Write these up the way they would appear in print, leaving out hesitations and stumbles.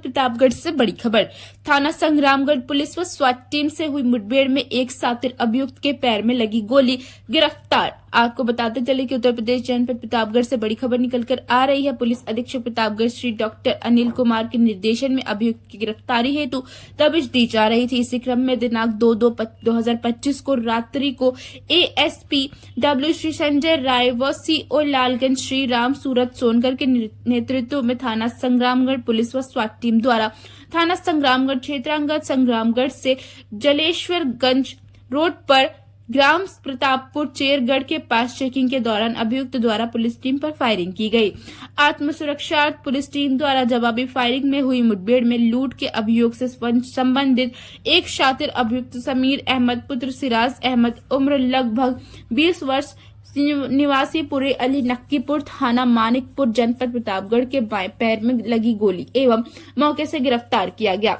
प्रतापगढ़ से बड़ी खबर। थाना संग्रामगढ़ पुलिस व स्वाट टीम से हुई मुठभेड़ में एक शातिर अभियुक्त के पैर में लगी गोली, गिरफ्तार। आपको बताते चले कि उत्तर प्रदेश जनपद प्रतापगढ़ से बड़ी खबर निकलकर आ रही है। पुलिस अधीक्षक प्रतापगढ़ श्री डॉक्टर अनिल कुमार के निर्देशन में अभियुक्त की गिरफ्तारी हेतु दबिश दी जा रही थी। इसी क्रम में दिनांक 2/2/2025 को रात्रि को एएसपी डब्ल्यू श्री संजय राय व सीओ लालगंज श्री राम सूरत सोनकर के नेतृत्व में थाना संग्रामगढ़ पुलिस व स्वाट टीम द्वारा थाना संग्रामगढ़ क्षेत्रांतर्गत संग्रामगढ़ से जलेश्वरगंज रोड पर ग्राम प्रतापपुर चेरगढ़ के पास चेकिंग के दौरान अभियुक्त द्वारा पुलिस टीम पर फायरिंग की गई। आत्मसुरक्षार्थ पुलिस टीम द्वारा जवाबी फायरिंग में हुई मुठभेड़ में लूट के अभियोग से संबंधित एक शातिर अभियुक्त समीर अहमद पुत्र सिराज अहमद उम्र लगभग 20 वर्ष निवासी पुरे अली नक्कीपुर थाना मानिकपुर जनपद प्रतापगढ़ के बाएं पैर में लगी गोली एवं मौके से गिरफ्तार किया गया।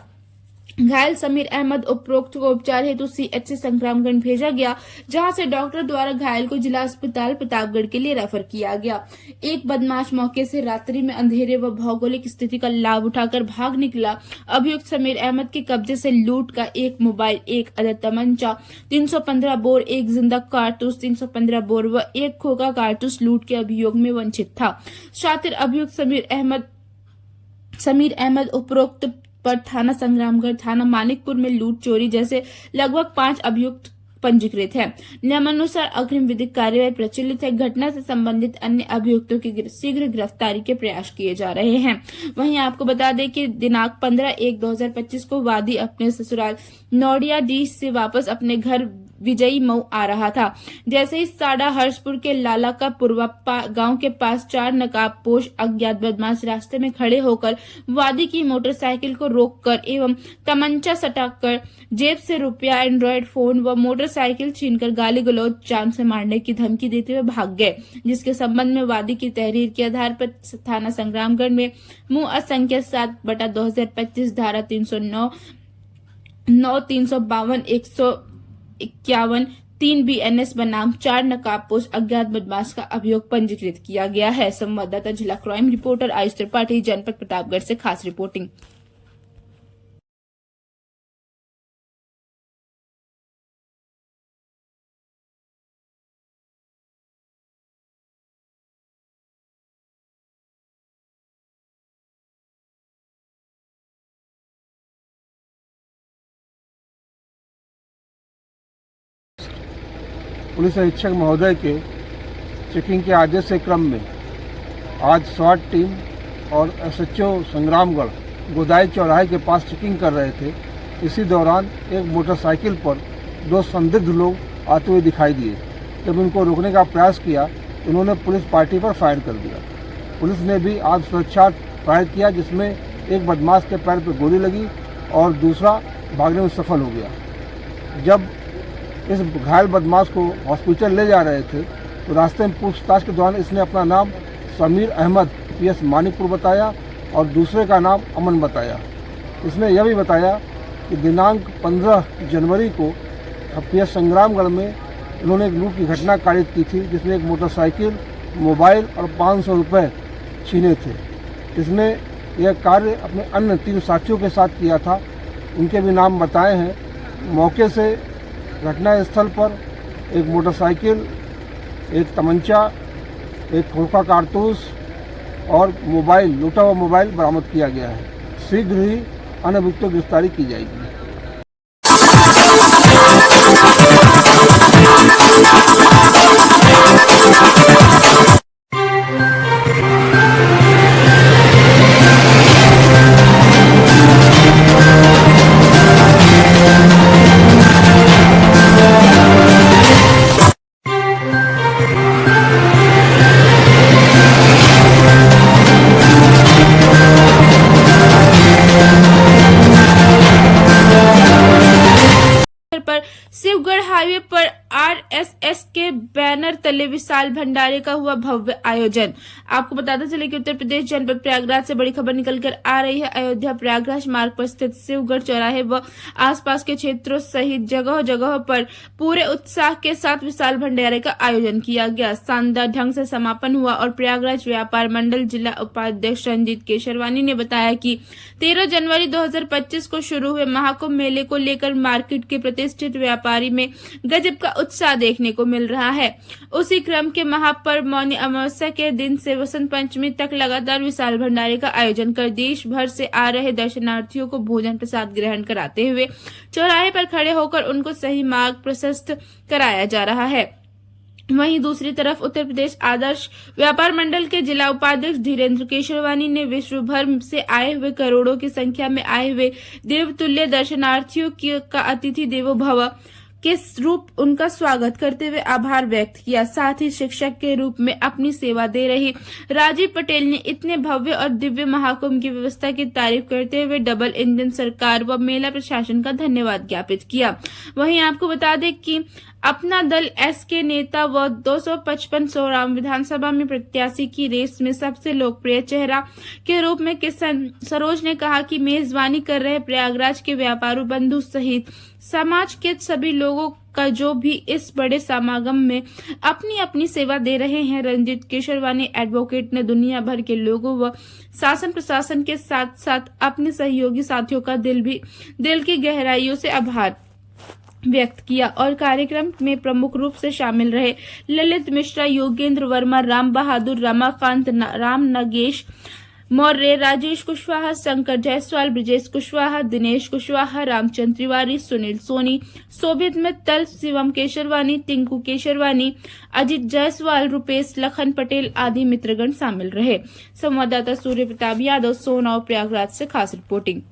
घायल समीर अहमद उपरोक्त को उपचार हेतु सीएचसी संग्रामगढ़ भेजा गया, जहां से डॉक्टर द्वारा घायल को जिला अस्पताल प्रतापगढ़ के लिए रेफर किया गया। एक बदमाश मौके से रात्रि में अंधेरे व भौगोलिक स्थिति का लाभ उठाकर भाग निकला। अभियुक्त समीर अहमद के कब्जे से लूट का एक मोबाइल, एक अदद तमंचा, 315 बोर, एक जिंदा कारतूस, 315 बोर व एक खोखा कारतूस लूट के अभियोग में वंचित था। शातिर अभियुक्त समीर अहमद उपरोक्त पर थाना संग्रामगढ़, थाना मानिकपुर में लूट, चोरी जैसे लगभग 5 अभियुक्त पंजीकृत है। नियमानुसार अग्रिम विधिक कार्यवाही प्रचलित है। घटना से संबंधित अन्य अभियुक्तों की शीघ्र गिरफ्तारी के प्रयास किए जा रहे हैं। वहीं आपको बता दें कि दिनांक 15/1/2025 को वादी अपने ससुराल नौडिया डी से वापस अपने घर विजयी मऊ आ रहा था। जैसे ही साड़ा हर्षपुर के लाला का पुरवा गांव के पास 4 नकाबपोश अज्ञात बदमाश रास्ते में खड़े होकर वादी की मोटरसाइकिल को रोककर एवं तमंचा सटाकर जेब से रुपया, एंड्रॉयड फोन व मोटरसाइकिल छीनकर गाली गलौज, जान से मारने की धमकी देते हुए भाग गए। जिसके संबंध में वादी की तहरीर के आधार पर थाना संग्रामगढ़ में मुआ संख्या 7/2025 धारा 309, 352, 151, 3 BNS बनाम 4 नकाबपोश अज्ञात बदमाश का अभियोग पंजीकृत किया गया है। संवाददाता जिला क्राइम रिपोर्टर आयुष त्रिपाठी, जनपद प्रतापगढ़ से खास रिपोर्टिंग। पुलिस अधीक्षक महोदय के चेकिंग के आदेश के क्रम में आज स्वाट टीम और SHO संग्रामगढ़ गोदाई चौराहे के पास चेकिंग कर रहे थे। इसी दौरान एक मोटरसाइकिल पर 2 संदिग्ध लोग आते हुए दिखाई दिए। जब उनको रोकने का प्रयास किया तो उन्होंने पुलिस पार्टी पर फायर कर दिया। पुलिस ने भी आत्मसुरक्षा फायर किया, जिसमें एक बदमाश के पैर पर गोली लगी और दूसरा भागने में सफल हो गया। जब इस घायल बदमाश को हॉस्पिटल ले जा रहे थे तो रास्ते में पूछताछ के दौरान इसने अपना नाम समीर अहमद PS मानिकपुर बताया और दूसरे का नाम अमन बताया। इसने यह भी बताया कि दिनांक 15 जनवरी को PS संग्रामगढ़ में इन्होंने एक लूट की घटना कारित की थी, जिसमें एक मोटरसाइकिल, मोबाइल और 500 रुपये छीने थे। इसने यह कार्य अपने अन्य 3 साथियों के साथ किया था। उनके भी नाम बताए हैं। मौके से घटना स्थल पर एक मोटरसाइकिल, एक तमंचा, एक खोखा कारतूस और मोबाइल, लूटा हुआ मोबाइल बरामद किया गया है। शीघ्र ही अन्य अभियुक्तों की गिरफ्तारी की जाएगी। पर शिवगढ़ हाईवे पर आरएसएस के बैनर तले विशाल भंडारे का हुआ भव्य आयोजन। आपको बताते चले कि उत्तर प्रदेश जनपद प्रयागराज से बड़ी खबर निकलकर आ रही है। अयोध्या प्रयागराज मार्ग पर स्थित शिवगढ़ चौराहे व आसपास के क्षेत्रों सहित जगह जगह पर पूरे उत्साह के साथ विशाल भंडारे का आयोजन किया गया। शानदार ढंग से समापन हुआ और प्रयागराज व्यापार मंडल जिला उपाध्यक्ष रंजीत केशरवानी ने बताया कि 13 जनवरी 2025 को शुरू हुए महाकुंभ मेले को लेकर मार्केट के प्रतिष्ठित व्यापारी में गजब का उत्साह देखने को मिल रहा है। उसी क्रम के महापर्व मौनी अमावस्या के दिन से वसंत पंचमी तक लगातार विशाल भंडारे का आयोजन कर देश भर से आ रहे दर्शनार्थियों को भोजन प्रसाद ग्रहण कराते हुए चौराहे पर खड़े होकर उनको सही मार्ग प्रशस्त कराया जा रहा है। वहीं दूसरी तरफ उत्तर प्रदेश आदर्श व्यापार मंडल के जिला उपाध्यक्ष धीरेन्द्र केशरवानी ने विश्व भर से आए हुए करोड़ों की संख्या में आए हुए देवतुल्य दर्शनार्थियों का अतिथि देवो भव के रूप उनका स्वागत करते हुए आभार व्यक्त किया। साथ ही शिक्षक के रूप में अपनी सेवा दे रही राजीव पटेल ने इतने भव्य और दिव्य महाकुंभ की व्यवस्था की तारीफ करते हुए डबल इंजन सरकार व मेला प्रशासन का धन्यवाद ज्ञापित किया। वहीं आपको बता दें कि अपना दल एस के नेता व 255 सोराम विधानसभा में प्रत्याशी की रेस में सबसे लोकप्रिय चेहरा के रूप में किशन सरोज ने कहा कि मेजबानी कर रहे प्रयागराज के व्यापारी बंधु सहित समाज के सभी लोगों का जो भी इस बड़े समागम में अपनी अपनी सेवा दे रहे हैं। रंजीत केशरवानी एडवोकेट ने दुनिया भर के लोगों व शासन प्रशासन के साथ साथ अपने सहयोगी साथियों का दिल की गहराइयों से आभार व्यक्त किया और कार्यक्रम में प्रमुख रूप से शामिल रहे ललित मिश्रा, योगेंद्र वर्मा, राम बहादुर, रमाकांत, राम नगेश मौर्य, राजेश कुशवाहा, शंकर जायसवाल, ब्रिजेश कुशवाहा, दिनेश कुशवाहा, रामचंद्र तिवारी, सुनील सोनी, शोभित मित्तल, शिवम केशरवानी, टिंकू केशरवानी, अजित जायसवाल, रुपेश, लखन पटेल आदि मित्रगण शामिल रहे। संवाददाता सूर्य प्रताप यादव, सोनाव, प्रयागराज से खास रिपोर्टिंग।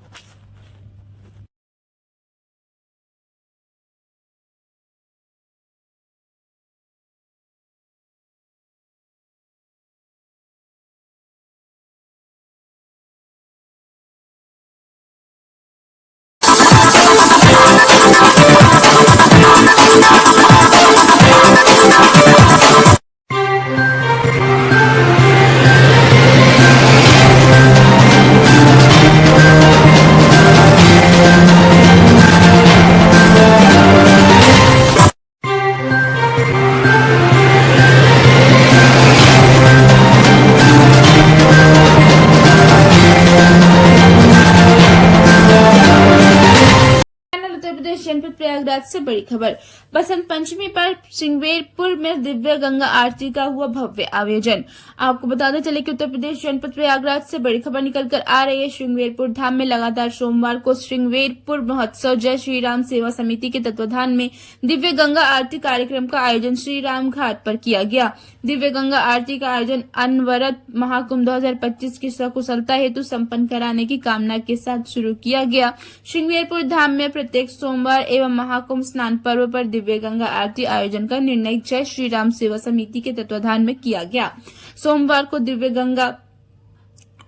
जनपद प्रयागराज से बड़ी खबर। बसंत पंचमी पर श्रृंगेरपुर में दिव्य गंगा आरती का हुआ भव्य आयोजन। आपको बताते चले कि उत्तर प्रदेश जनपद प्रयागराज से बड़ी खबर निकलकर आ रही है। श्रृंगेरपुर धाम में लगातार सोमवार को श्रृंगेरपुर महोत्सव जय श्री राम सेवा समिति के तत्वाधान में दिव्य गंगा आरती कार्यक्रम का आयोजन श्री राम घाट पर किया गया। दिव्य गंगा आरती का आयोजन अनवरत महाकुंभ 2025 की सकुशलता हेतु संपन्न कराने की कामना के साथ शुरू किया गया। श्रृंगेरपुर धाम में प्रत्येक सोमवार एवं महाकुंभ स्नान पर्व पर दिव्य गंगा आरती आयोजन का निर्णय जय श्री राम सेवा समिति के तत्वाधान में किया गया। सोमवार को दिव्य गंगा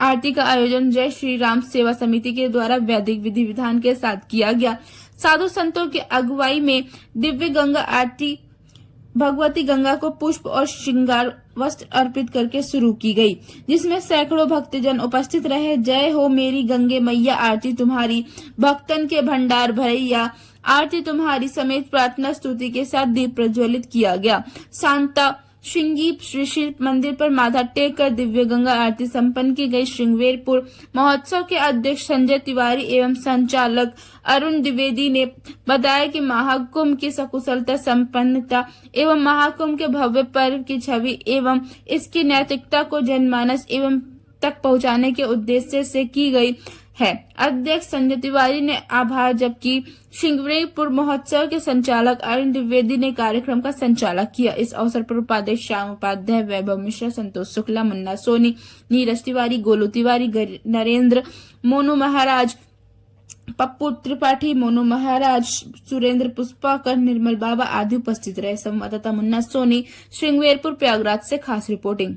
आरती का आयोजन जय श्री राम सेवा समिति के द्वारा वैदिक विधि विधान के साथ किया गया। साधु संतों की अगुवाई में दिव्य गंगा आरती भगवती गंगा को पुष्प और श्रृंगार वस्त्र अर्पित करके शुरू की गई, जिसमें सैकड़ों भक्तजन उपस्थित रहे। जय हो मेरी गंगे मैया, आरती तुम्हारी, भक्तन के भंडार भरैया, आरती तुम्हारी समेत प्रार्थना स्तुति के साथ दीप प्रज्वलित किया गया। शांता श्रृंगी श्री मंदिर पर माथा टेक कर दिव्य गंगा आरती संपन्न की गई। श्रृंगेरपुर महोत्सव के अध्यक्ष संजय तिवारी एवं संचालक अरुण द्विवेदी ने बताया कि महाकुंभ की सकुशलता संपन्नता एवं महाकुंभ के भव्य पर्व की छवि एवं इसकी नैतिकता को जनमानस एवं तक पहुंचाने के उद्देश्य से की गई है। अध्यक्ष संजय तिवारी ने आभार, जबकि श्रृंगेरपुर महोत्सव के संचालक अरुण द्विवेदी ने कार्यक्रम का संचालक किया। इस अवसर पर उपाध्यक्ष श्याम उपाध्याय, वैभव मिश्रा, संतोष शुक्ला, मुन्ना सोनी, नीरज तिवारी, गोलू तिवारी, नरेंद्र, मोनू महाराज, पप्पू त्रिपाठी, मोनू महाराज, सुरेंद्र पुष्पाकर, निर्मल बाबा आदि उपस्थित रहे। संवाददाता मुन्ना सोनी, श्रृंगेरपुर प्रयागराज से खास रिपोर्टिंग।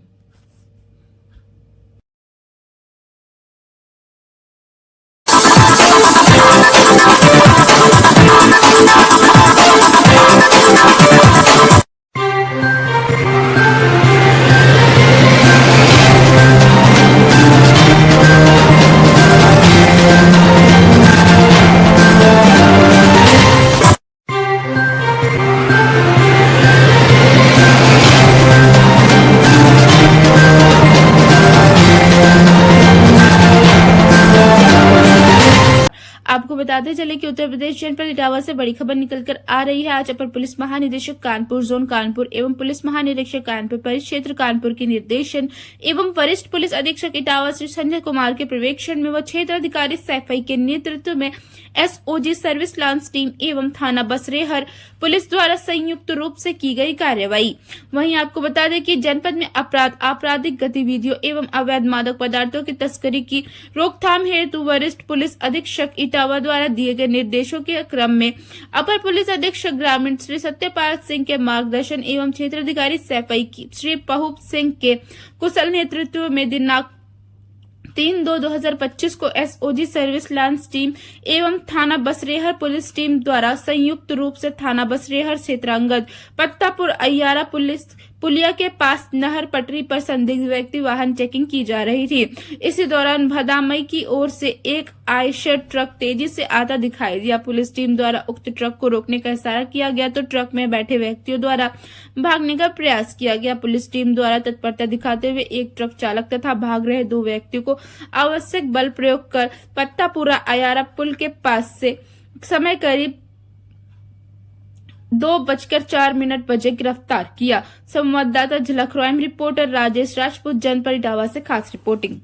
आपको बताते चले कि उत्तर प्रदेश जनपद इटावा से बड़ी खबर निकलकर आ रही है। आज अपर पुलिस महानिदेशक कानपुर जोन कानपुर एवं पुलिस महानिरीक्षक कानपुर परिक्षेत्र कानपुर के निर्देशन एवं वरिष्ठ पुलिस अधीक्षक इटावा श्री संजय कुमार के पर्यवेक्षण में व क्षेत्र अधिकारी सैफई के नेतृत्व में एसओजी सर्विस लॉन्च टीम एवं थाना बसरेहर पुलिस द्वारा संयुक्त रूप से की गई कार्रवाई। वहीं आपको बता दें कि जनपद में आपराधिक गतिविधियों एवं अवैध मादक पदार्थों की तस्करी की रोकथाम हेतु वरिष्ठ पुलिस अधीक्षक इटावा द्वारा दिए गए निर्देशों के क्रम में अपर पुलिस अधीक्षक ग्रामीण श्री सत्यपाल सिंह के मार्गदर्शन एवं क्षेत्र अधिकारी सैफई श्री पहुप सिंह के कुशल नेतृत्व में दिनांक 3/2/2025 को एसओजी सर्विस लॉन्च टीम एवं थाना बसरेहर पुलिस टीम द्वारा संयुक्त रूप से थाना बसरेहर क्षेत्रांगत पत्तापुर अय्यारा पुलिया के पास नहर पटरी पर संदिग्ध व्यक्ति वाहन चेकिंग की जा रही थी। इसी दौरान भदामई की ओर से एक आयशर ट्रक तेजी से आता दिखाई दिया। पुलिस टीम द्वारा उक्त ट्रक को रोकने का इशारा किया गया तो ट्रक में बैठे व्यक्तियों द्वारा भागने का प्रयास किया गया। पुलिस टीम द्वारा तत्परता दिखाते हुए एक ट्रक चालक तथा भाग रहे 2 व्यक्तियों को आवश्यक बल प्रयोग कर पत्तापुरा अयारा पुल के पास से समय करीब 2:04 बजे गिरफ्तार किया। संवाददाता झलक रॉयम रिपोर्टर राजेश राजपूत जनपद इटावा से खास रिपोर्टिंग।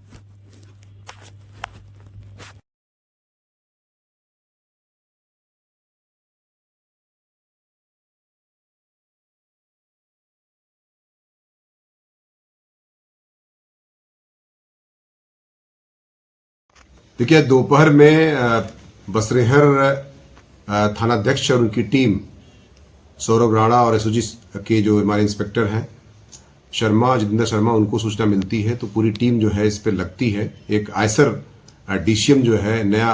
देखिए, दोपहर में बसरेहर थानाध्यक्ष और उनकी टीम सौरभ राणा और एसओजी के जो हमारे इंस्पेक्टर हैं जितेंद्र शर्मा, उनको सूचना मिलती है तो पूरी टीम जो है इस पे लगती है। एक आयसर डीसीएम जो है नया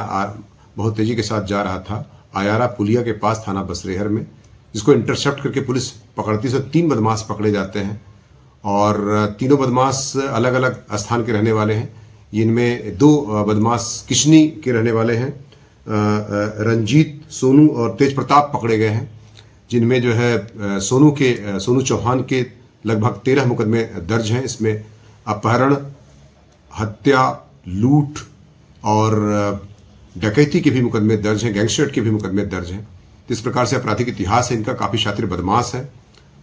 बहुत तेजी के साथ जा रहा था अयारा पुलिया के पास थाना बसरेहर में, जिसको इंटरसेप्ट करके पुलिस पकड़ती है। 3 बदमाश पकड़े जाते हैं और तीनों बदमाश अलग अलग स्थान के रहने वाले हैं। इनमें 2 बदमाश किशनी के रहने वाले हैं, रंजीत, सोनू और तेज प्रताप पकड़े गए हैं, जिनमें जो है सोनू चौहान के लगभग 13 मुकदमे दर्ज हैं। इसमें अपहरण, हत्या, लूट और डकैती के भी मुकदमे दर्ज हैं, गैंगस्टर के भी मुकदमे दर्ज हैं। इस प्रकार से आपराधिक इतिहास है इनका, काफी शातिर बदमाश है।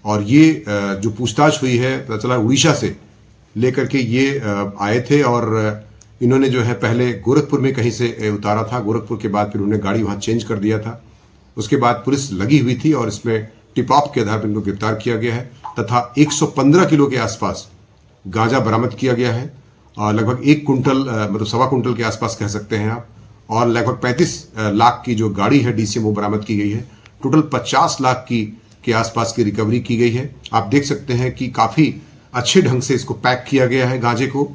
और ये जो पूछताछ हुई है पता चला उड़ीसा से लेकर के ये आए थे और इन्होंने जो है पहले गोरखपुर में कहीं से उतारा था। गोरखपुर के बाद फिर उन्होंने गाड़ी वहां चेंज कर दिया था। उसके बाद पुलिस लगी हुई थी और इसमें टिप ऑफ के आधार पर इनको गिरफ्तार किया गया है तथा 115 किलो के आसपास गांजा बरामद किया गया है और लगभग 1 कुंटल मतलब 1.25 कुंटल के आसपास कह सकते हैं आप, और लगभग 35 लाख की जो गाड़ी है डीसीएम वो बरामद की गई है। टोटल 50 लाख के आसपास की रिकवरी की गई है। आप देख सकते हैं कि काफी अच्छे ढंग से इसको पैक किया गया है गांजे को।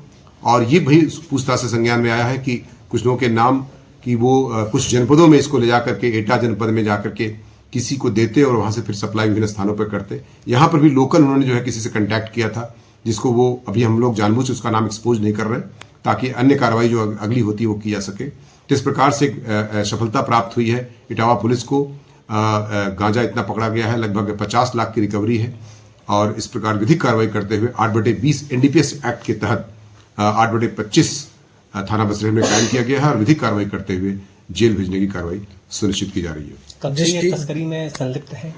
और ये भी पूछताछ से संज्ञान में आया है कि कुछ लोगों के नाम कि वो कुछ जनपदों में इसको ले जाकर के एटा जनपद में जाकर के किसी को देते और वहां से फिर सप्लाई विभिन्न स्थानों पर करते। यहाँ पर भी लोकल उन्होंने जो है किसी से कांटेक्ट किया था, जिसको वो अभी हम लोग जानबूझ से उसका नाम एक्सपोज नहीं कर रहे ताकि अन्य कार्रवाई जो अगली होती है वो की जा सके। तो इस प्रकार से सफलता प्राप्त हुई है इटावा पुलिस को। गांजा इतना पकड़ा गया है, लगभग 50 लाख की रिकवरी है और इस प्रकार विधिक कार्रवाई करते हुए 8/20 एनडीपीएस एक्ट के तहत 8/25 थाना बसरेहर में कायम किया गया है और विधिक कार्रवाई करते हुए जेल भेजने की कार्रवाई सुनिश्चित की जा रही है। कब्जे या तस्करी में संलिप्त है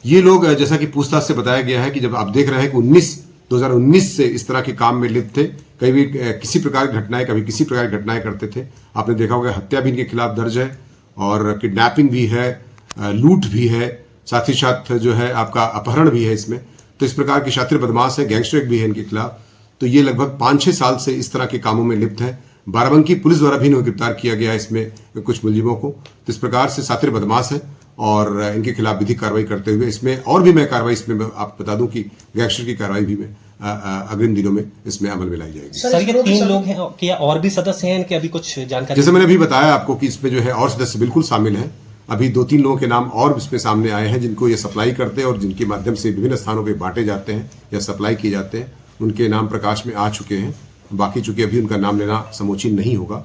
ये लोग, जैसा कि पूछताछ से बताया गया है कि जब आप देख रहे हैं कि 2019 से इस तरह के काम में लिप्त थे, कभी किसी प्रकार की घटनाएं, कभी किसी प्रकार की घटनाएं करते थे। आपने देखा होगा हत्या भी इनके खिलाफ दर्ज है और किडनैपिंग भी है, लूट भी है, साथ ही साथ जो है आपका अपहरण भी है इसमें। तो इस प्रकार के शातिर बदमाश है, गैंगस्टर भी है इनके खिलाफ। तो ये लगभग 5-6 साल से इस तरह के कामों में लिप्त है। बाराबंकी पुलिस द्वारा भी इन्हें गिरफ्तार किया गया इसमें कुछ मुलजिमों को। तो इस प्रकार से शातिर बदमाश है और इनके खिलाफ विधिक कार्रवाई करते हुए इसमें और भी मैं कार्रवाई इसमें आप बता दूं कि गैंगस्टर की कार्रवाई भी मैं अग्रिम दिनों में इसमें अमल में लाई जाएगी। सर, ये 3 लोग हैं, क्या और भी सदस्य हैं इनके? अभी कुछ जानकारी जैसे मैंने अभी बताया आपको कि इसमें जो है और सदस्य बिल्कुल शामिल हैं। अभी 2-3 लोगों के नाम और इसमें सामने आए हैं जिनको ये सप्लाई करते हैं और जिनके माध्यम से विभिन्न स्थानों पर बांटे जाते हैं या सप्लाई किए जाते हैं। उनके नाम प्रकाश में आ चुके हैं। बाकी चूंकि अभी उनका नाम लेना समुचित नहीं होगा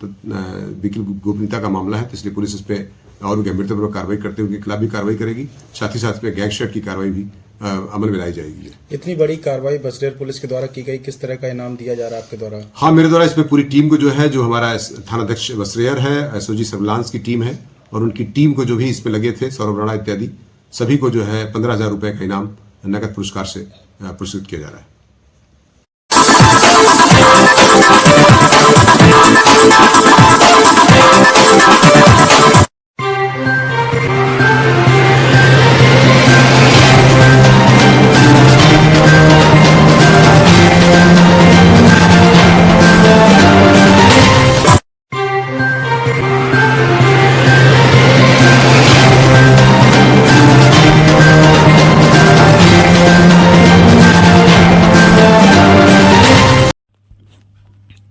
तो गोपनीयता का मामला है, तो इसलिए पुलिस इस पर और गंभीरतापूर्वक कार्रवाई करते हुए उनके खिलाफ भी कार्रवाई करेगी। साथ ही साथ में गैंगस्टर की कार्रवाई भी अमल में लाई जाएगी। इतनी बड़ी कार्रवाई बसरेहर पुलिस के द्वारा की गई, किस तरह का इनाम दिया जा रहा है आपके द्वारा? हाँ, मेरे द्वारा इसमें पूरी टीम को जो है, जो हमारा थानाध्यक्ष बसरेहर है, एसओजी सर्विलांस की टीम है, और उनकी टीम को जो भी इसमें लगे थे, सौरभ राणा इत्यादि, सभी को जो है 15,000 रुपए का इनाम नगद पुरस्कार से पुरस्कृत किया जा रहा है।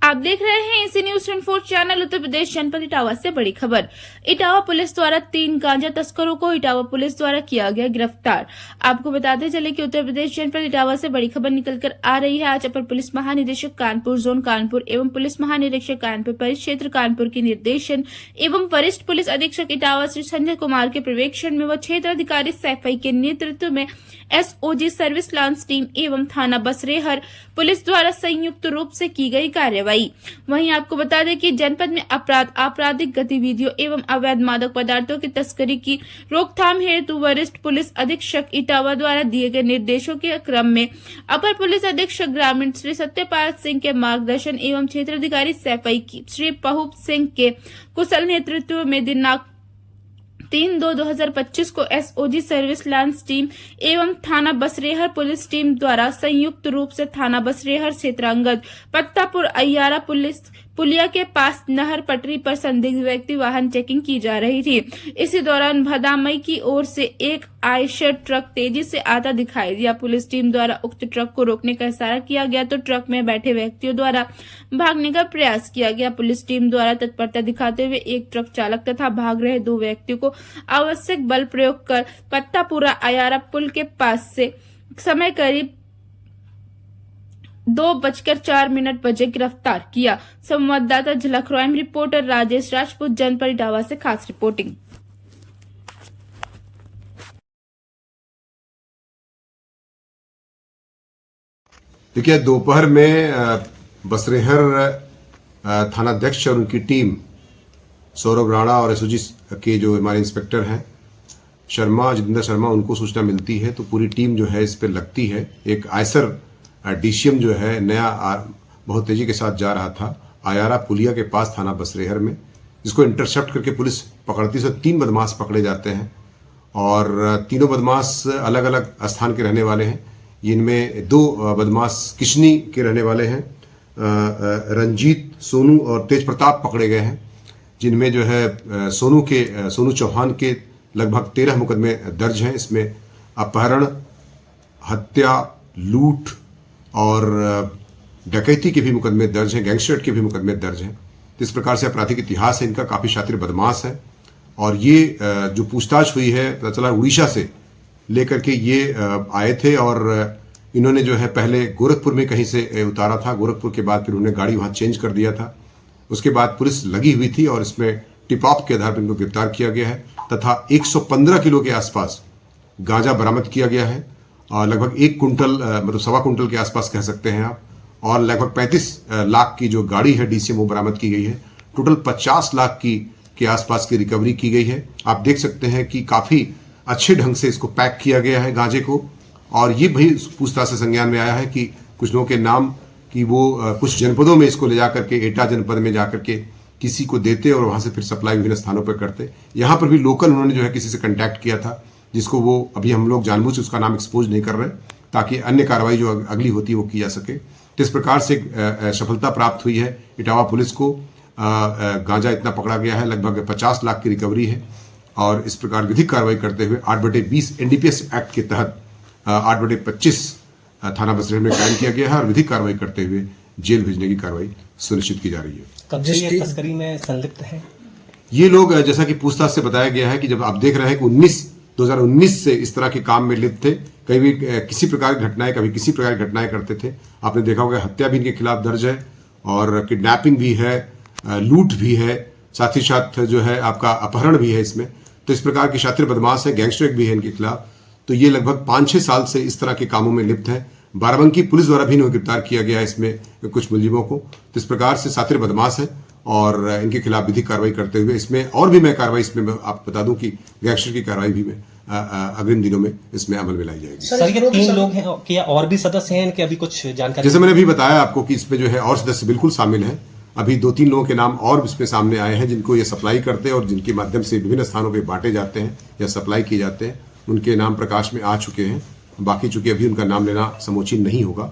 आप देख रहे हैं इसी न्यूज 24 चैनल। उत्तर प्रदेश जनपद इटावा से बड़ी खबर। इटावा पुलिस द्वारा 3 गांजा तस्करों को इटावा पुलिस द्वारा किया गया गिरफ्तार। आपको बताते चले कि उत्तर प्रदेश जनपद इटावा से बड़ी खबर निकलकर आ रही है। आज अपर पुलिस महानिदेशक कानपुर जोन कानपुर एवं पुलिस महानिरीक्षक कानपुर परिक्षेत्र कानपुर के निर्देशन एवं वरिष्ठ पुलिस अधीक्षक इटावा श्री संजय कुमार के पर्यवेक्षण में व क्षेत्र अधिकारी सैफई के नेतृत्व में एसओजी सर्विस लांस टीम एवं थाना बसरेहर पुलिस द्वारा संयुक्त रूप से की गई कार्रवाई। वहीं आपको बता दें कि जनपद में आपराधिक गतिविधियों एवं अवैध मादक पदार्थों की तस्करी की रोकथाम हेतु वरिष्ठ पुलिस अधीक्षक इटावा द्वारा दिए गए निर्देशों के क्रम में अपर पुलिस अधीक्षक ग्रामीण श्री सत्यपाल सिंह के मार्गदर्शन एवं क्षेत्राधिकारी सैफई श्री पहुप सिंह के कुशल नेतृत्व में दिनांक 3/2/2025 को एसओजी सर्विस लांस टीम एवं थाना बसरेहर पुलिस टीम द्वारा संयुक्त रूप से थाना बसरेहर क्षेत्रांगत पत्तापुर अय्यारा पुलिया के पास नहर पटरी पर संदिग्ध व्यक्ति वाहन चेकिंग की जा रही थी। इसी दौरान भदामई की ओर से एक आयशर ट्रक तेजी से आता दिखाई दिया। पुलिस टीम द्वारा उक्त ट्रक को रोकने का इशारा किया गया तो ट्रक में बैठे व्यक्तियों द्वारा भागने का प्रयास किया गया। पुलिस टीम द्वारा तत्परता दिखाते हुए एक ट्रक चालक तथा भाग रहे 2 व्यक्तियों को आवश्यक बल प्रयोग कर पत्तापुरा अयारा पुल के पास से समय करीब 2:04 बजे गिरफ्तार किया। संवाददाता झलक रॉयम रिपोर्टर राजेश राजपूत जनपद इटावा से खास रिपोर्टिंग। देखिए, दोपहर में बसरेहर थानाध्यक्ष और उनकी टीम सौरभ राणा और एसओजी के जो हमारे इंस्पेक्टर हैं जितेंद्र शर्मा, उनको सूचना मिलती है तो पूरी टीम जो है इस पर लगती है। एक आयसर डीसीएम जो है नया बहुत तेजी के साथ जा रहा था आयारा पुलिया के पास थाना बसरेहर में, जिसको इंटरसेप्ट करके पुलिस पकड़ती है। 3 बदमाश पकड़े जाते हैं और तीनों बदमाश अलग अलग स्थान के रहने वाले हैं। इनमें 2 बदमाश किशनी के रहने वाले हैं, रंजीत, सोनू और तेज प्रताप पकड़े गए हैं, जिनमें जो है सोनू चौहान के लगभग 13 मुकदमे दर्ज हैं। इसमें अपहरण, हत्या, लूट और डकैती के भी मुकदमे दर्ज हैं, गैंगस्टर के भी मुकदमे दर्ज हैं। तो इस प्रकार से आपराधिक इतिहास है इनका, काफी शातिर बदमाश है। और ये जो पूछताछ हुई है, पता चला उड़ीसा से लेकर के ये आए थे और इन्होंने जो है पहले गोरखपुर में कहीं से उतारा था। गोरखपुर के बाद फिर उन्होंने गाड़ी वहां चेंज कर दिया था। उसके बाद पुलिस लगी हुई थी और इसमें टिप ऑफ के आधार पर इनको गिरफ्तार किया गया है तथा 115 किलो के आसपास गांजा बरामद किया गया है और लगभग 1 कुंटल मतलब 1.25 कुंटल के आसपास कह सकते हैं आप, और लगभग 35 लाख की जो गाड़ी है डीसीएम वो बरामद की गई है। टोटल 50 लाख के आसपास की रिकवरी की गई है। आप देख सकते हैं कि काफी अच्छे ढंग से इसको पैक किया गया है गांजे को। और ये भी पूछताछ से संज्ञान में आया है कि कुछ लोगों के नाम कि वो कुछ जनपदों में इसको ले जाकर के एटा जनपद में जाकर के किसी को देते और वहां से फिर सप्लाई विभिन्न स्थानों पर करते। यहाँ पर भी लोकल उन्होंने जो है किसी से कांटेक्ट किया था, जिसको वो अभी हम लोग जानबूझ उसका नाम एक्सपोज नहीं कर रहे ताकि अन्य कार्रवाई जो अगली होती है वो की जा सके। तो इस प्रकार से सफलता प्राप्त हुई है इटावा पुलिस को। गांजा इतना पकड़ा गया है, लगभग 50 लाख की रिकवरी है। और इस प्रकार विधिक कार्रवाई करते हुए 8/20 एनडीपीएस एक्ट के तहत 8/25 थाना बसरेहर में कायम किया गया है और विधिक कार्रवाई करते हुए जेल भेजने की कार्रवाई सुनिश्चित की जा रही है। कब से ये तस्करी में संलिप्त है? ये लोग, जैसा कि पूछताछ से बताया गया है कि जब आप देख रहे हैं कि 2019 से इस तरह के काम में लिप्त थे। कभी किसी प्रकार की घटनाएं, कभी किसी प्रकार की घटनाएं करते थे। आपने देखा होगा हत्या भी इनके खिलाफ दर्ज है और किडनैपिंग भी है, लूट भी है, साथ ही साथ जो है आपका अपहरण भी है इसमें। तो इस प्रकार की शातिर बदमाश है, गैंगस्टर भी है इनके खिलाफ। तो ये लगभग 5-6 साल से इस तरह के कामों में लिप्त है। बाराबंकी पुलिस द्वारा भी इन्हें गिरफ्तार किया गया है इसमें कुछ मुलजिमों को। तो इस प्रकार से सातिर बदमाश है और इनके खिलाफ विधिक कार्रवाई करते हुए इसमें और भी मैं कार्रवाई इसमें आपको बता दूं कि गैंगस्टर की कार्रवाई भी मैं अग्रिम दिनों में इसमें अमल में लाई जाएगी। सर ये 3 लोग हैं, क्या और भी सदस्य हैं इनके? अभी कुछ जानकारी? जैसे मैंने अभी बताया आपको कि इसमें जो है और सदस्य बिल्कुल शामिल हैं। अभी 2-3 लोगों के नाम और इसमें सामने आए हैं जिनको ये सप्लाई करते हैं और जिनके माध्यम से विभिन्न स्थानों पर बांटे जाते हैं या सप्लाई किए जाते हैं। उनके नाम प्रकाश में आ चुके हैं। बाकी चूंकि अभी उनका नाम लेना समुचित नहीं होगा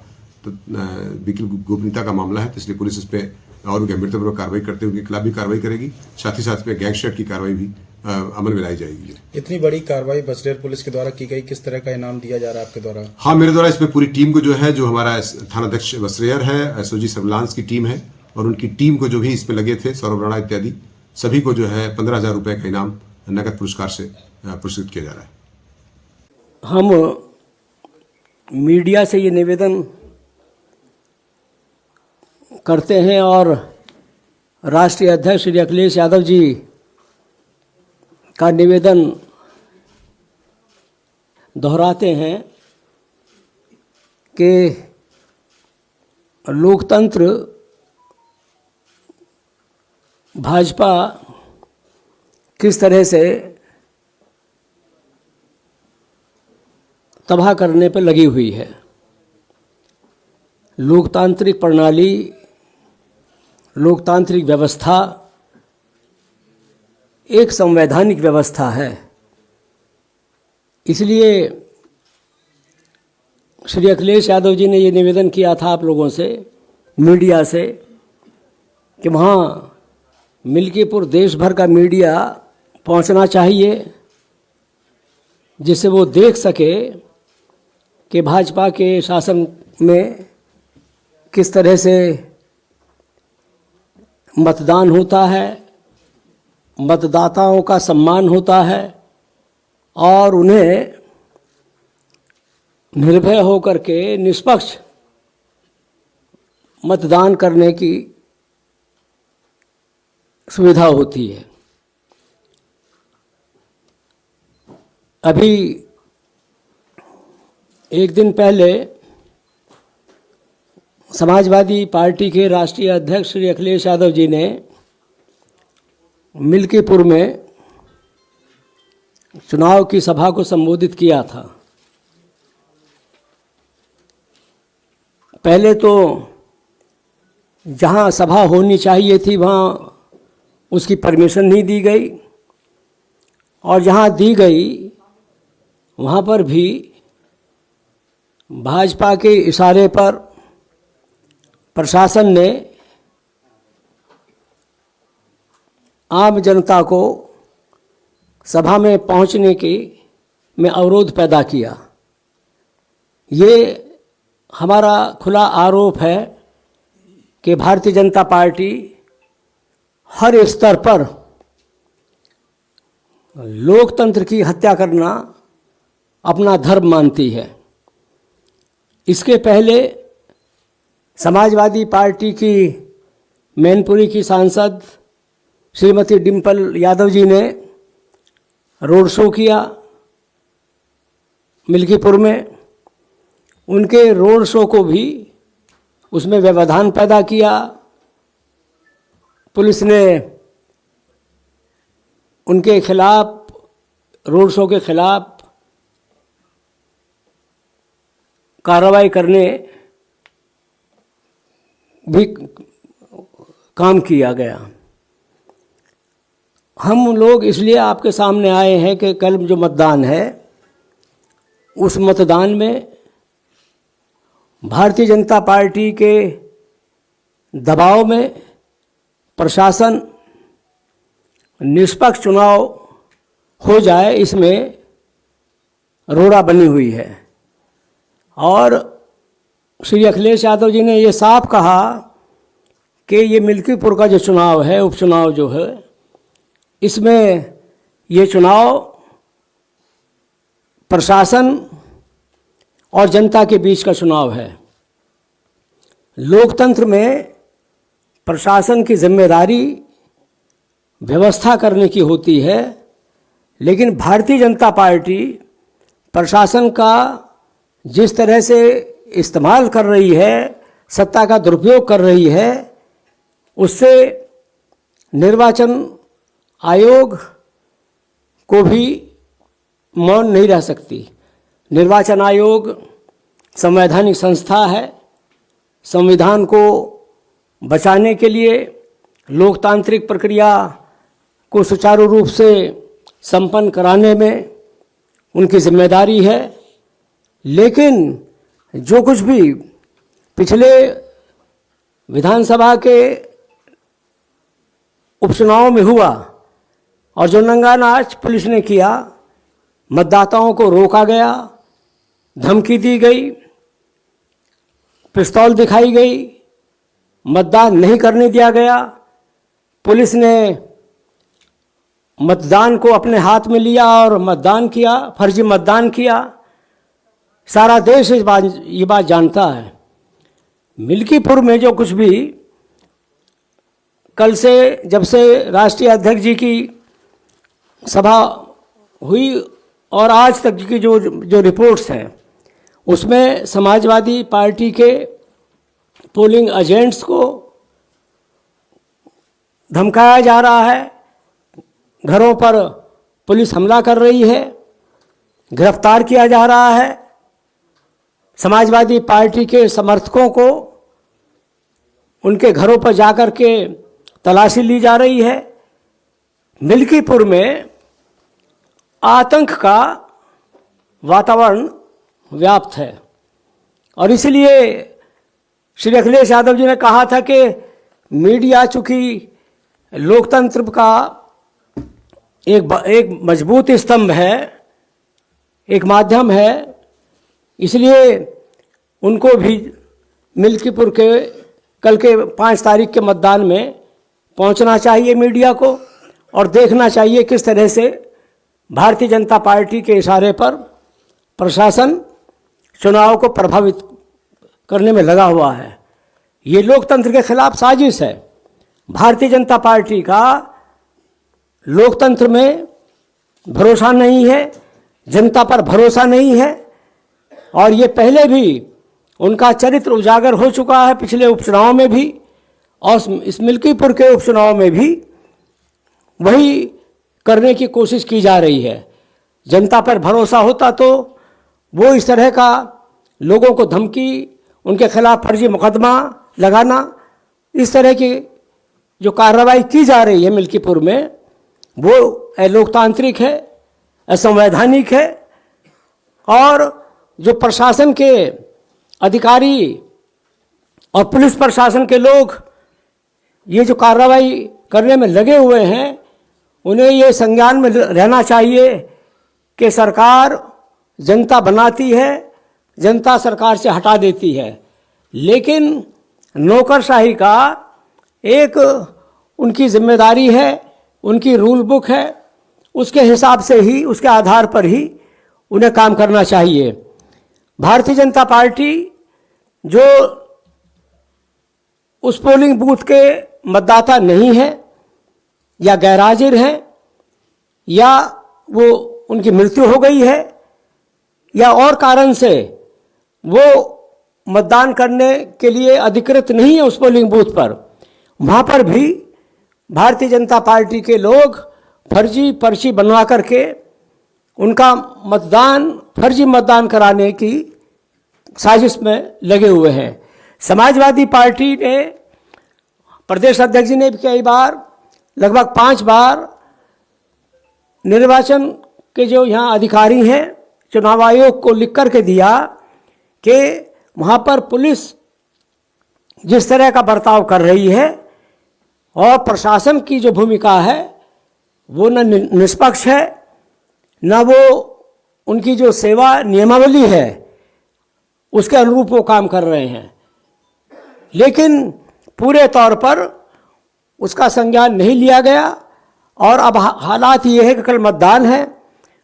तो बिल्कुल गोपनीयता का मामला है, तो इसलिए पुलिस इस पर और भी गंभीरतापूर्वक कार्रवाई करते हुए उनके खिलाफ भी कार्रवाई करेगी। साथ ही साथ में गैंगस्टर की कार्रवाई भी अमल में लाई जाएगी। इतनी बड़ी कार्रवाई बसरेहर पुलिस के द्वारा की गई, किस तरह का इनाम दिया जा रहा है आपके द्वारा? हाँ, मेरे द्वारा इसमें पूरी टीम को जो है, जो हमारा थानाध्यक्ष बसरेहर है, एसओजी सर्विलांस की टीम है और उनकी टीम को जो भी इसमें लगे थे, सौरभ राणा इत्यादि, सभी को जो है 15,000 रुपए का इनाम नगद पुरस्कार से पुरस्कृत किया जा रहा है। हम मीडिया से ये निवेदन करते हैं और राष्ट्रीय अध्यक्ष श्री अखिलेश यादव जी का निवेदन दोहराते हैं कि लोकतंत्र भाजपा किस तरह से तबाह करने पर लगी हुई है। लोकतांत्रिक प्रणाली, लोकतांत्रिक व्यवस्था एक संवैधानिक व्यवस्था है। इसलिए श्री अखिलेश यादव जी ने ये निवेदन किया था आप लोगों से, मीडिया से, कि वहाँ मिल्कीपुर देश भर का मीडिया पहुँचना चाहिए जिससे वो देख सके कि भाजपा के शासन में किस तरह से मतदान होता है, मतदाताओं का सम्मान होता है और उन्हें निर्भय होकर के निष्पक्ष मतदान करने की सुविधा होती है। अभी एक दिन पहले समाजवादी पार्टी के राष्ट्रीय अध्यक्ष श्री अखिलेश यादव जी ने मिल्कीपुर में चुनाव की सभा को संबोधित किया था। पहले तो जहां सभा होनी चाहिए थी वहां उसकी परमिशन नहीं दी गई और जहां दी गई वहां पर भी भाजपा के इशारे पर प्रशासन ने आम जनता को सभा में पहुंचने की में अवरोध पैदा किया। ये हमारा खुला आरोप है कि भारतीय जनता पार्टी हर स्तर पर लोकतंत्र की हत्या करना अपना धर्म मानती है। इसके पहले समाजवादी पार्टी की मैनपुरी की सांसद श्रीमती डिम्पल यादव जी ने रोड शो किया मिल्कीपुर में। उनके रोड शो को भी उसमें व्यवधान पैदा किया। पुलिस ने उनके खिलाफ, रोड शो के खिलाफ कार्रवाई करने भी काम किया गया। हम लोग इसलिए आपके सामने आए हैं कि कल जो मतदान है उस मतदान में भारतीय जनता पार्टी के दबाव में प्रशासन निष्पक्ष चुनाव हो जाए, इसमें रोड़ा बनी हुई है। और श्री अखिलेश यादव जी ने ये साफ कहा कि ये मिल्कीपुर का जो चुनाव है, उपचुनाव जो है, इसमें ये चुनाव प्रशासन और जनता के बीच का चुनाव है। लोकतंत्र में प्रशासन की जिम्मेदारी व्यवस्था करने की होती है, लेकिन भारतीय जनता पार्टी प्रशासन का जिस तरह से इस्तेमाल कर रही है, सत्ता का दुरुपयोग कर रही है, उससे निर्वाचन आयोग को भी मौन नहीं रह सकती। निर्वाचन आयोग संवैधानिक संस्था है। संविधान को बचाने के लिए लोकतांत्रिक प्रक्रिया को सुचारू रूप से संपन्न कराने में उनकी जिम्मेदारी है। लेकिन जो कुछ भी पिछले विधानसभा के उपचुनाव में हुआ और जो नंगा नाच पुलिस ने किया, मतदाताओं को रोका गया, धमकी दी गई, पिस्तौल दिखाई गई, मतदान नहीं करने दिया गया, पुलिस ने मतदान को अपने हाथ में लिया और मतदान किया, फर्जी मतदान किया। सारा देश ये बात जानता है। मिल्कीपुर में जो कुछ भी कल से, जब से राष्ट्रीय अध्यक्ष जी की सभा हुई और आज तक की जो रिपोर्ट्स हैं, उसमें समाजवादी पार्टी के पोलिंग एजेंट्स को धमकाया जा रहा है, घरों पर पुलिस हमला कर रही है, गिरफ्तार किया जा रहा है, समाजवादी पार्टी के समर्थकों को उनके घरों पर जाकर के तलाशी ली जा रही है। मिल्कीपुर में आतंक का वातावरण व्याप्त है और इसलिए श्री अखिलेश यादव जी ने कहा था कि मीडिया चूंकि लोकतंत्र का एक मजबूत स्तंभ है, एक माध्यम है, इसलिए उनको भी मिल्कीपुर के कल के 5 तारीख के मतदान में पहुंचना चाहिए मीडिया को और देखना चाहिए किस तरह से भारतीय जनता पार्टी के इशारे पर प्रशासन चुनाव को प्रभावित करने में लगा हुआ है। ये लोकतंत्र के खिलाफ साजिश है। भारतीय जनता पार्टी का लोकतंत्र में भरोसा नहीं है, जनता पर भरोसा नहीं है और ये पहले भी उनका चरित्र उजागर हो चुका है, पिछले उपचुनाव में भी और इस मिल्कीपुर के उपचुनाव में भी वही करने की कोशिश की जा रही है। जनता पर भरोसा होता तो वो इस तरह का लोगों को धमकी, उनके खिलाफ फर्जी मुकदमा लगाना, इस तरह की जो कार्रवाई की जा रही है मिल्कीपुर में, वो अलोकतांत्रिक है, असंवैधानिक है और जो प्रशासन के अधिकारी और पुलिस प्रशासन के लोग ये जो कार्रवाई करने में लगे हुए हैं, उन्हें ये संज्ञान में रहना चाहिए कि सरकार जनता बनाती है, जनता सरकार से हटा देती है, लेकिन नौकरशाही का एक उनकी जिम्मेदारी है, उनकी रूल बुक है, उसके हिसाब से ही, उसके आधार पर ही उन्हें काम करना चाहिए। भारतीय जनता पार्टी जो उस पोलिंग बूथ के मतदाता नहीं है या गैरहाजिर हैं या वो उनकी मृत्यु हो गई है या और कारण से वो मतदान करने के लिए अधिकृत नहीं है उस पोलिंग बूथ पर, वहाँ पर भी भारतीय जनता पार्टी के लोग फर्जी पर्ची बनवा करके उनका मतदान, फर्जी मतदान कराने की साजिश में लगे हुए हैं। समाजवादी पार्टी ने, प्रदेश अध्यक्ष जी ने भी कई बार, लगभग 5 बार निर्वाचन के जो यहाँ अधिकारी हैं, चुनाव आयोग को लिख करके दिया कि वहाँ पर पुलिस जिस तरह का बर्ताव कर रही है और प्रशासन की जो भूमिका है वो न निष्पक्ष है, न वो उनकी जो सेवा नियमावली है उसके अनुरूप वो काम कर रहे हैं, लेकिन पूरे तौर पर उसका संज्ञान नहीं लिया गया। और अब हालात ये है कि कल मतदान है।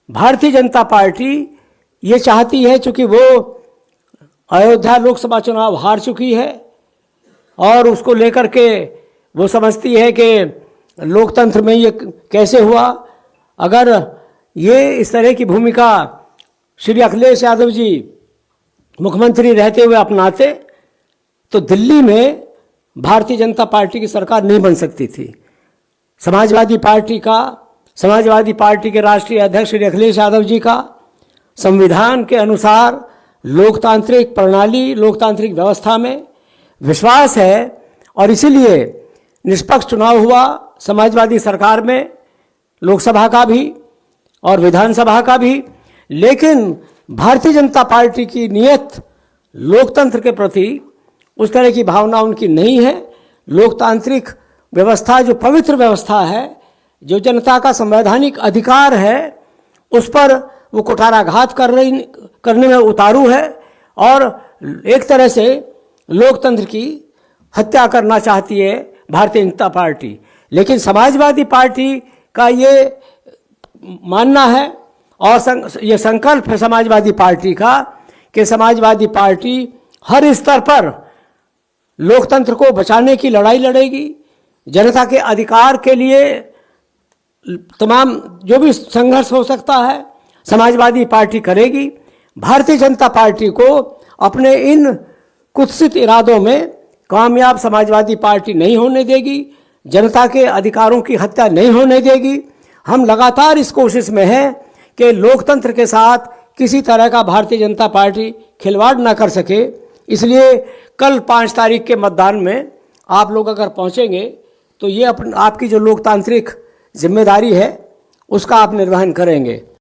भारतीय जनता पार्टी ये चाहती है, चूंकि वो अयोध्या लोकसभा चुनाव हार चुकी है और उसको लेकर के वो समझती है कि लोकतंत्र में ये कैसे हुआ। अगर ये इस तरह की भूमिका श्री अखिलेश यादव जी मुख्यमंत्री रहते हुए अपनाते तो दिल्ली में भारतीय जनता पार्टी की सरकार नहीं बन सकती थी। समाजवादी पार्टी के राष्ट्रीय अध्यक्ष श्री अखिलेश यादव जी का संविधान के अनुसार लोकतांत्रिक प्रणाली, लोकतांत्रिक व्यवस्था में विश्वास है और इसीलिए निष्पक्ष चुनाव हुआ समाजवादी सरकार में, लोकसभा का भी और विधानसभा का भी। लेकिन भारतीय जनता पार्टी की नीयत लोकतंत्र के प्रति उस तरह की भावना उनकी नहीं है। लोकतांत्रिक व्यवस्था जो पवित्र व्यवस्था है, जो जनता का संवैधानिक अधिकार है, उस पर वो कुठाराघात करने में उतारू है और एक तरह से लोकतंत्र की हत्या करना चाहती है भारतीय जनता पार्टी। लेकिन समाजवादी पार्टी का ये मानना है और ये संकल्प है समाजवादी पार्टी का कि समाजवादी पार्टी हर स्तर पर लोकतंत्र को बचाने की लड़ाई लड़ेगी, जनता के अधिकार के लिए तमाम जो भी संघर्ष हो सकता है समाजवादी पार्टी करेगी। भारतीय जनता पार्टी को अपने इन कुत्सित इरादों में कामयाब समाजवादी पार्टी नहीं होने देगी, जनता के अधिकारों की हत्या नहीं होने देगी। हम लगातार इस कोशिश में हैं कि लोकतंत्र के साथ किसी तरह का भारतीय जनता पार्टी खिलवाड़ ना कर सके। इसलिए कल 5 तारीख के मतदान में आप लोग अगर पहुंचेंगे तो ये आपकी जो लोकतांत्रिक जिम्मेदारी है उसका आप निर्वहन करेंगे।